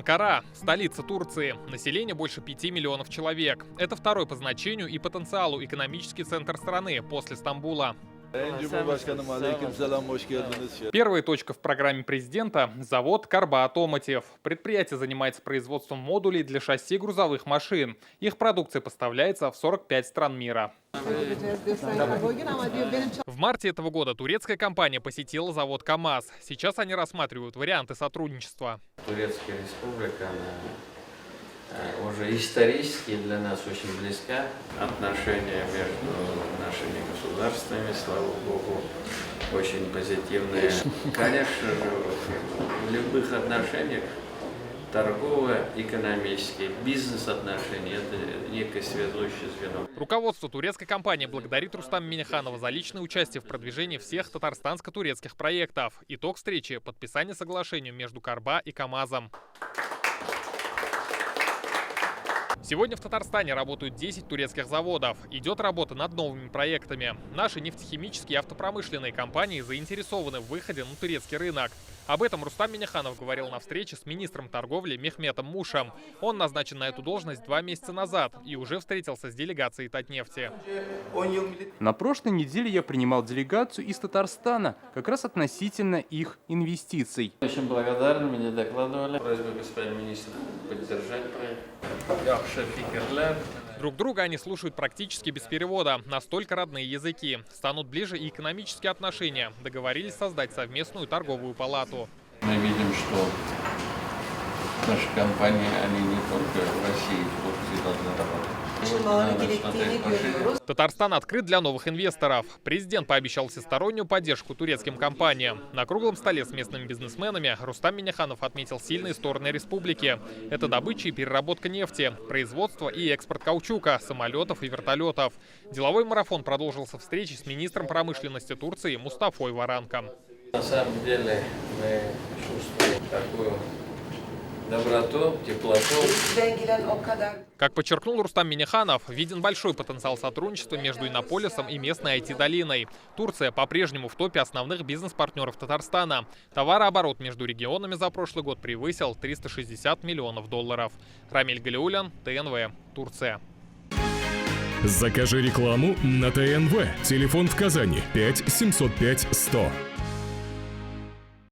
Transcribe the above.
Анкара – столица Турции. Население больше 5 миллионов человек. Это второй по значению и потенциалу экономический центр страны после Стамбула. Первая точка в программе президента – завод «Карба Automotive». Предприятие занимается производством модулей для шасси грузовых машин. Их продукция поставляется в 45 стран мира. В марте этого года турецкая компания посетила завод КАМАЗ. Сейчас они рассматривают варианты сотрудничества. Турецкая республика, она уже исторически для нас очень близка. Отношения между нашими государствами, слава богу, очень позитивные. Конечно же, в любых отношениях торгово-экономические, бизнес-отношения – это некое связующее звено. Руководство турецкой компании благодарит Рустама Минниханова за личное участие в продвижении всех татарстанско-турецких проектов. Итог встречи – подписание соглашения между Карба и КАМАЗом. Сегодня в Татарстане работают 10 турецких заводов. Идет работа над новыми проектами. Наши нефтехимические и автопромышленные компании заинтересованы в выходе на турецкий рынок. Об этом Рустам Минниханов говорил на встрече с министром торговли Мехметом Мушем. Он назначен на эту должность 2 месяца назад и уже встретился с делегацией Татнефти. На прошлой неделе я принимал делегацию из Татарстана, как раз относительно их инвестиций. Очень благодарны, мне докладывали. Просьба господина министра поддержать проект. Друг друга они слушают практически без перевода. Настолько родные языки. Станут ближе и экономические отношения. Договорились создать совместную торговую палату. Мы видим, что наши компании, они не только в России, в Турции должны работать. Татарстан открыт для новых инвесторов. Президент пообещал всестороннюю поддержку турецким компаниям. На круглом столе с местными бизнесменами Рустам Минниханов отметил сильные стороны республики. Это добыча и переработка нефти, производство и экспорт каучука, самолетов и вертолетов. Деловой марафон продолжился встречей с министром промышленности Турции Мустафой Варанком. На самом деле мы чувствуем такую доброту, теплоту. Как подчеркнул Рустам Минниханов, виден большой потенциал сотрудничества между Иннополисом и местной IT-долиной. Турция по-прежнему в топе основных бизнес-партнеров Татарстана. Товарооборот между регионами за прошлый год превысил $360 миллионов. Рамиль Галиулян, ТНВ, Турция. Закажи рекламу на ТНВ. Телефон в Казани 5 705 100.